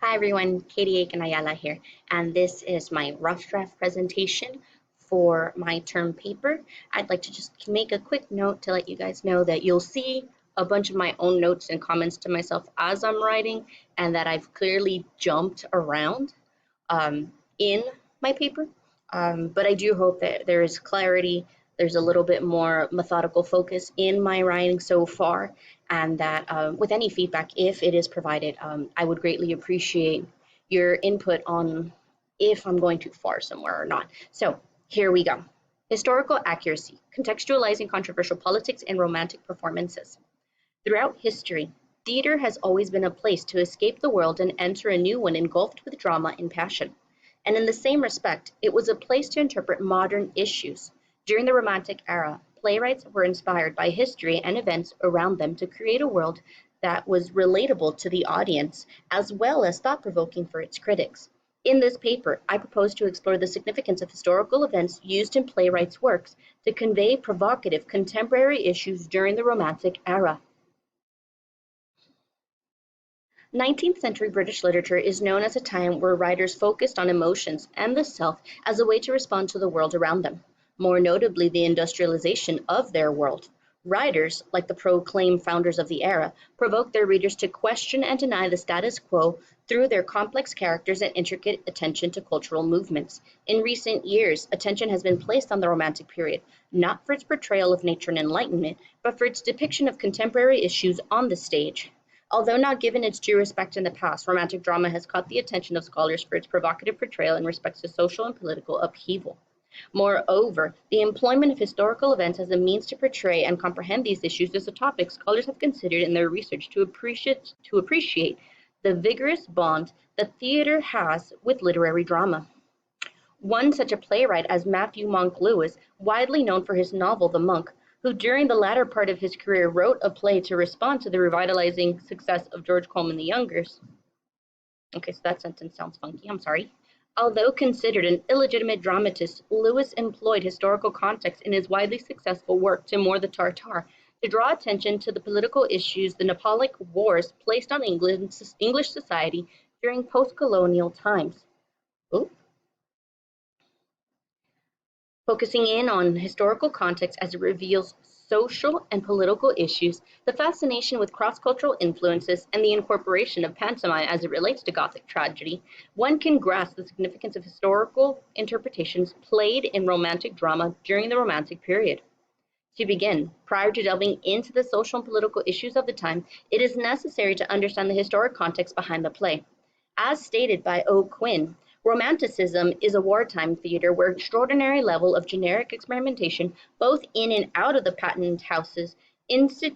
Hi everyone, Katie Eakin-Ayala here, and this is my rough draft presentation for my term paper. I'd like to just make a quick note to let you guys know that you'll see a bunch of my own notes and comments to myself as I'm writing, and that I've clearly jumped around in my paper. But I do hope that there is clarity, there's a little bit more methodical focus in my writing so far, and that with any feedback, if it is provided, I would greatly appreciate your input on if I'm going too far somewhere or not. So here we go. Historical accuracy, contextualizing controversial politics in romantic performances. Throughout history, theater has always been a place to escape the world and enter a new one engulfed with drama and passion. And in the same respect, it was a place to interpret modern issues. During the Romantic era, playwrights were inspired by history and events around them to create a world that was relatable to the audience, as well as thought-provoking for its critics. In this paper, I propose to explore the significance of historical events used in playwrights' works to convey provocative contemporary issues during the Romantic era. 19th century British literature is known as a time where writers focused on emotions and the self as a way to respond to the world around them, more notably the industrialization of their world. Writers, like the proclaimed founders of the era, provoked their readers to question and deny the status quo through their complex characters and intricate attention to cultural movements. In recent years, attention has been placed on the Romantic period, not for its portrayal of nature and enlightenment, but for its depiction of contemporary issues on the stage. Although not given its due respect in the past, romantic drama has caught the attention of scholars for its provocative portrayal in respect to social and political upheaval. Moreover, the employment of historical events as a means to portray and comprehend these issues is a topic scholars have considered in their research to appreciate the vigorous bond that theater has with literary drama. One such a playwright as Matthew Monk Lewis, widely known for his novel The Monk, who during the latter part of his career wrote a play to respond to the revitalizing success of George Coleman the Younger's. Okay, so that sentence sounds funky, I'm sorry. Although considered an illegitimate dramatist, Lewis employed historical context in his widely successful work Timur the Tartar to draw attention to the political issues the Napoleonic Wars placed on English society during post-colonial times. Ooh. Focusing in on historical context as it reveals social and political issues, the fascination with cross-cultural influences, and the incorporation of pantomime as it relates to Gothic tragedy, one can grasp the significance of historical interpretations played in Romantic drama during the Romantic period. To begin, prior to delving into the social and political issues of the time, it is necessary to understand the historic context behind the play. As stated by O. Quinn, Romanticism is a wartime theater where extraordinary level of generic experimentation, both in and out of the patent houses,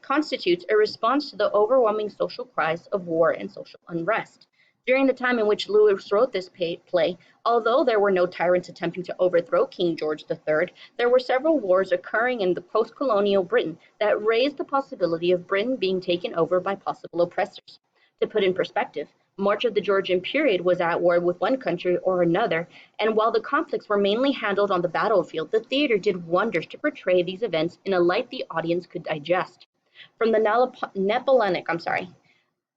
constitutes a response to the overwhelming social cries of war and social unrest. During the time in which Lewis wrote this play, although there were no tyrants attempting to overthrow King George III, there were several wars occurring in the post-colonial Britain that raised the possibility of Britain being taken over by possible oppressors. To put in perspective, much of the Georgian period was at war with one country or another, and while the conflicts were mainly handled on the battlefield, the theater did wonders to portray these events in a light the audience could digest. From the Napoleonic,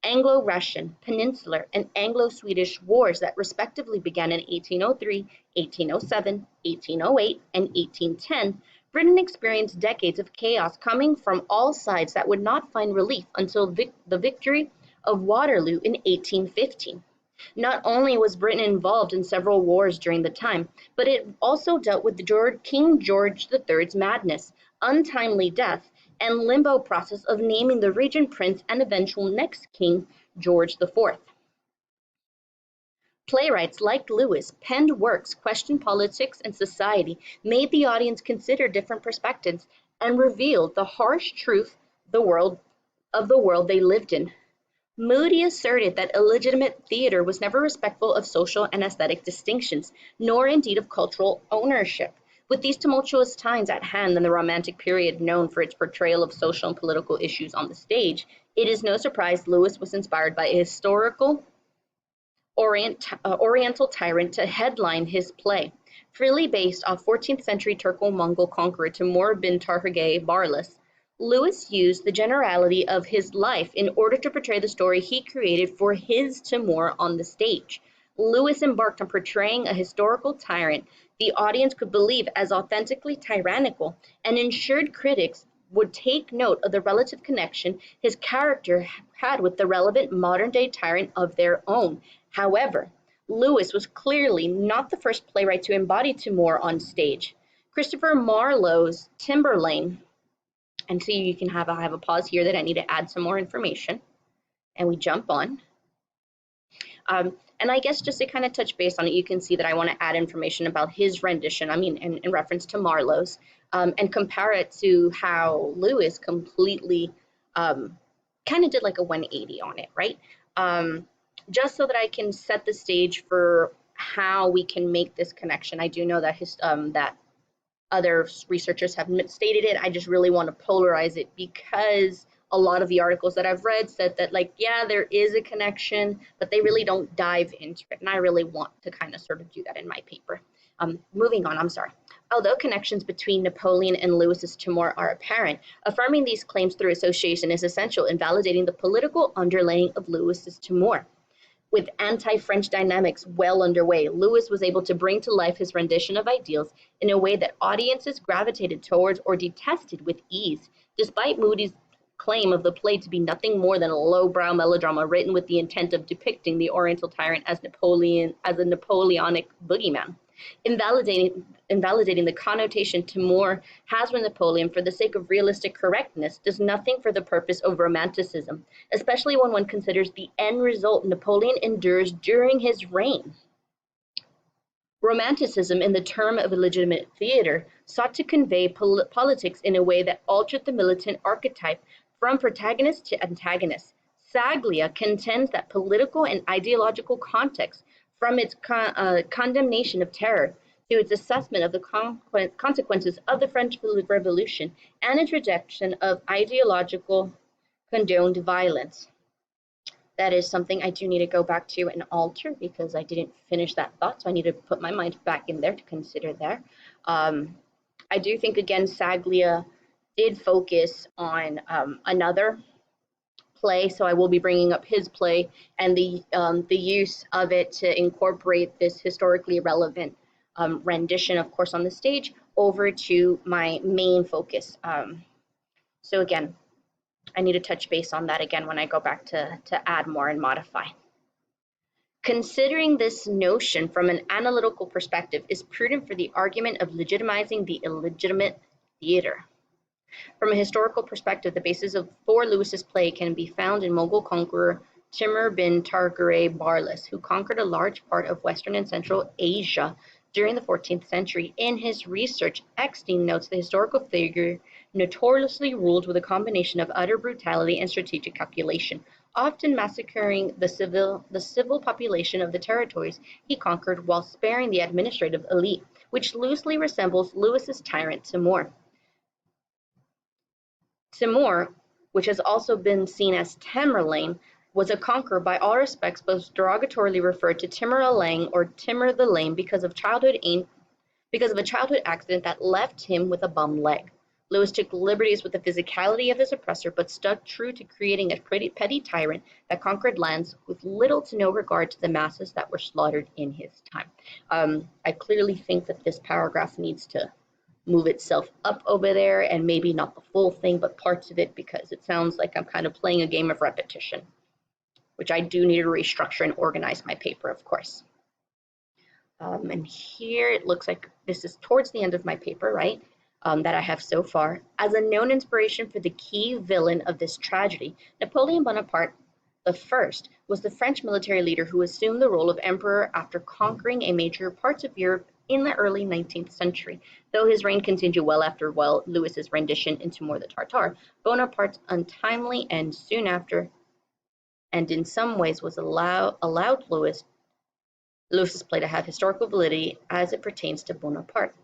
Anglo-Russian, Peninsular, and Anglo-Swedish wars that respectively began in 1803, 1807, 1808, and 1810, Britain experienced decades of chaos coming from all sides that would not find relief until the victory of Waterloo in 1815. Not only was Britain involved in several wars during the time, but it also dealt with King George III's madness, untimely death, and limbo process of naming the regent prince and eventual next king, George IV. Playwrights like Lewis penned works, questioned politics and society, made the audience consider different perspectives, and revealed the harsh truth of the world they lived in. Moody asserted that illegitimate theater was never respectful of social and aesthetic distinctions, nor indeed of cultural ownership. With these tumultuous times at hand and the Romantic period known for its portrayal of social and political issues on the stage, it is no surprise Lewis was inspired by a historical Oriental tyrant to headline his play. Freely based off 14th century Turco-Mongol conqueror Timur bin Tarhage Barlas, Lewis used the generality of his life in order to portray the story he created for his Timur on the stage. Lewis embarked on portraying a historical tyrant the audience could believe as authentically tyrannical, and ensured critics would take note of the relative connection his character had with the relevant modern-day tyrant of their own. However, Lewis was clearly not the first playwright to embody Timur on stage. Christopher Marlowe's Timberlane, and so you can I have a pause here that I need to add some more information, and we jump on. And I guess just to kind of touch base on it, you can see that I want to add information about his rendition, in reference to Marlowe's, and compare it to how Lewis completely kind of did like a 180 on it, right? Just so that I can set the stage for how we can make this connection. I do know that that other researchers have stated it. I just really want to polarize it because a lot of the articles that I've read said that, like, yeah, there is a connection, but they really don't dive into it. And I really want to kind of sort of do that in my paper. Moving on, I'm sorry. Although connections between Napoleon and Lewis's Timur are apparent, affirming these claims through association is essential in validating the political underlaying of Lewis's Timur. With anti-French dynamics well underway, Lewis was able to bring to life his rendition of ideals in a way that audiences gravitated towards or detested with ease. Despite Moody's claim of the play to be nothing more than a lowbrow melodrama written with the intent of depicting the Oriental tyrant as a Napoleonic boogeyman, invalidating the connotation Timur has with Napoleon for the sake of realistic correctness does nothing for the purpose of romanticism, especially when one considers the end result Napoleon endures during his reign. Romanticism, in the term of illegitimate theatre, sought to convey politics in a way that altered the militant archetype from protagonist to antagonist. Saglia contends that political and ideological context, from its condemnation of terror to its assessment of the consequences of the French Revolution and its rejection of ideological condoned violence. That is something I do need to go back to and alter because I didn't finish that thought, so I need to put my mind back in there to consider there. I do think, again, Saglia did focus on another play, so I will be bringing up his play and the use of it to incorporate this historically relevant rendition, of course, on the stage over to my main focus. So again, I need to touch base on that again when I go back to add more and modify. Considering this notion from an analytical perspective is prudent for the argument of legitimizing the illegitimate theater. From a historical perspective, the basis for Lewis's play can be found in Mughal conqueror Timur bin Targare Barlas, who conquered a large part of Western and Central Asia during the 14th century. In his research, Eckstein notes the historical figure notoriously ruled with a combination of utter brutality and strategic calculation, often massacring the civil population of the territories he conquered while sparing the administrative elite, which loosely resembles Lewis's tyrant Timur. Timur, which has also been seen as Tamerlane, was a conqueror by all respects, but derogatorily referred to Timur Alang or Timur the Lame because of a childhood accident that left him with a bum leg. Lewis took liberties with the physicality of his oppressor, but stuck true to creating a petty tyrant that conquered lands with little to no regard to the masses that were slaughtered in his time. I clearly think that this paragraph needs to move itself up over there, and maybe not the full thing, but parts of it, because it sounds like I'm kind of playing a game of repetition, which I do need to restructure and organize my paper, of course. And here it looks like this is towards the end of my paper, right, that I have so far. As a known inspiration for the key villain of this tragedy, Napoleon Bonaparte the First was the French military leader who assumed the role of emperor after conquering a major parts of Europe in the early 19th century. Though his reign continued well after Lewis's rendition into Timur the Tartar, Bonaparte's untimely end soon after, and in some ways was allowed Lewis's play to have historical validity as it pertains to Bonaparte.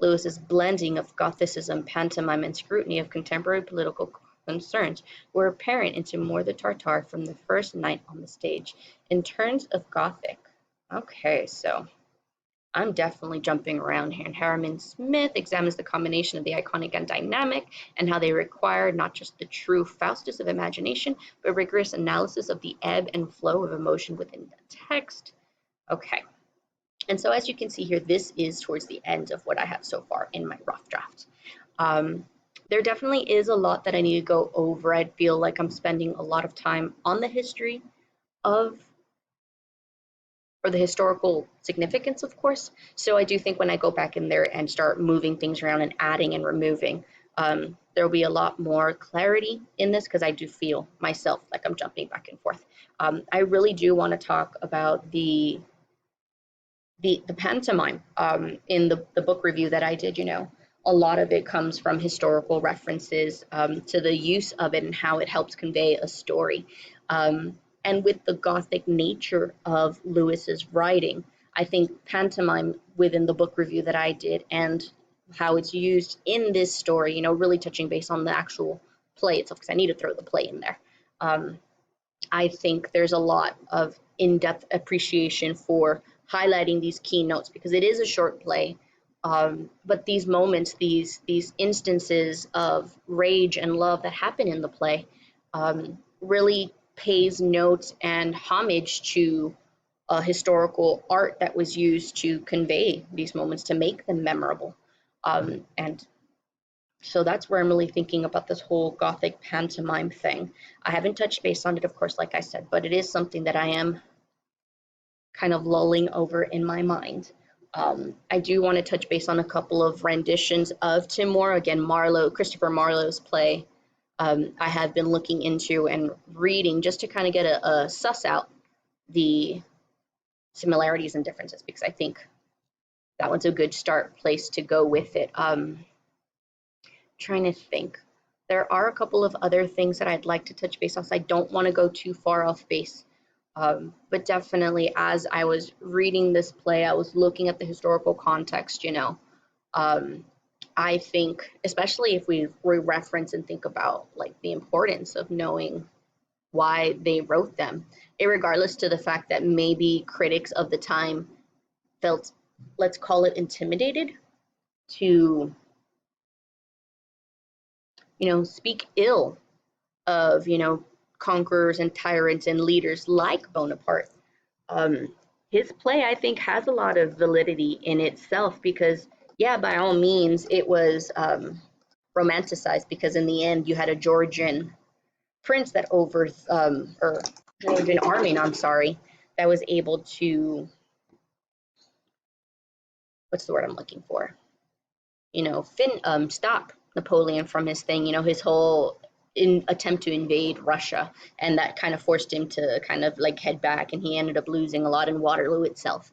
Lewis's blending of Gothicism, pantomime, and scrutiny of contemporary political concerns were apparent in Timur the Tartar from the first night on the stage. In terms of Gothic, okay, so I'm definitely jumping around here. And Harriman Smith examines the combination of the iconic and dynamic and how they require not just the true Faustus of imagination, but rigorous analysis of the ebb and flow of emotion within the text. Okay. And so as you can see here, this is towards the end of what I have so far in my rough draft. Um, there definitely is a lot that I need to go over. I feel like I'm spending a lot of time on the history of, or the historical significance, of course. So I do think when I go back in there and start moving things around and adding and removing, there will be a lot more clarity in this because I do feel myself like I'm jumping back and forth. I really do want to talk about the pantomime in the book review that I did. A lot of it comes from historical references to the use of it and how it helps convey a story. And with the Gothic nature of Lewis's writing, I think pantomime within the book review that I did and how it's used in this story, really touching base on the actual play itself, because I need to throw the play in there. I think there's a lot of in-depth appreciation for highlighting these keynotes because it is a short play. But these moments, these instances of rage and love that happen in the play, really pays note and homage to historical art that was used to convey these moments to make them memorable. And so that's where I'm really thinking about this whole Gothic pantomime thing. I haven't touched base on it, of course, like I said, but it is something that I am kind of lulling over in my mind. I do want to touch base on a couple of renditions of Timor. Again, Christopher Marlowe's play. I have been looking into and reading just to kind of get a suss out the similarities and differences because I think that one's a good start place to go with it. Trying to think. There are a couple of other things that I'd like to touch base on. So I don't want to go too far off base. But definitely, as I was reading this play, I was looking at the historical context, I think, especially if we reference and think about like the importance of knowing why they wrote them, regardless to the fact that maybe critics of the time felt, let's call it, intimidated to speak ill of, conquerors and tyrants and leaders like Bonaparte. His play, I think, has a lot of validity in itself because, yeah, by all means, it was romanticized because in the end, you had a Georgian prince that or Georgian army, I'm sorry, that was able to, what's the word I'm looking for? Stop Napoleon from his thing, his whole attempt to invade Russia, and that kind of forced him to kind of like head back, and he ended up losing a lot in Waterloo itself.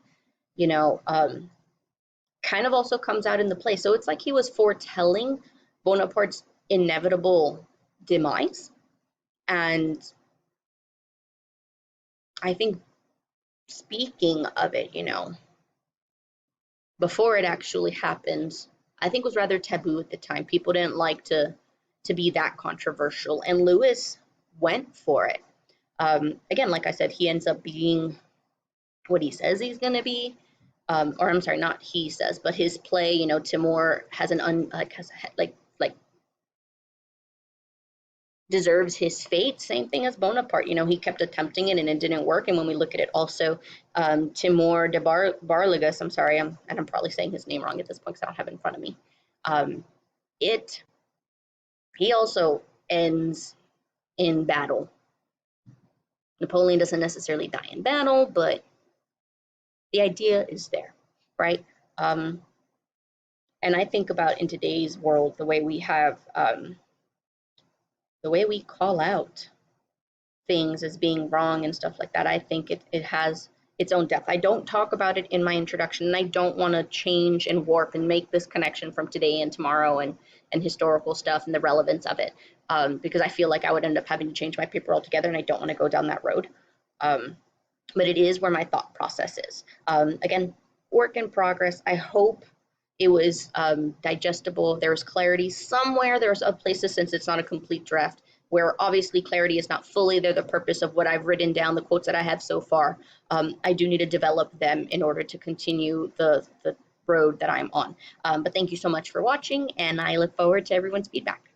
Kind of also comes out in the play, so it's like he was foretelling Bonaparte's inevitable demise, and I think speaking of it, before it actually happens, I think was rather taboo at the time. People didn't like to be that controversial, and Lewis went for it. Again, like I said, he ends up being what he says he's going to be. Or I'm sorry, not he says, but his play, Timur has deserves his fate. Same thing as Bonaparte. He kept attempting it and it didn't work. And when we look at it also, Timur de Barligas, I'm sorry, and I'm probably saying his name wrong at this point because I don't have it in front of me. He also ends in battle. Napoleon doesn't necessarily die in battle, but the idea is there, right? And I think about in today's world, the way we have, the way we call out things as being wrong and stuff like that, I think it has its own depth. I don't talk about it in my introduction, and I don't want to change and warp and make this connection from today and tomorrow and historical stuff and the relevance of it, because I feel like I would end up having to change my paper altogether, and I don't want to go down that road. But it is where my thought process is. Again, work in progress. I hope it was digestible. There was clarity somewhere. There's places, since it's not a complete draft, where obviously clarity is not fully there, the purpose of what I've written down, the quotes that I have so far, I do need to develop them in order to continue the road that I'm on. But thank you so much for watching, and I look forward to everyone's feedback.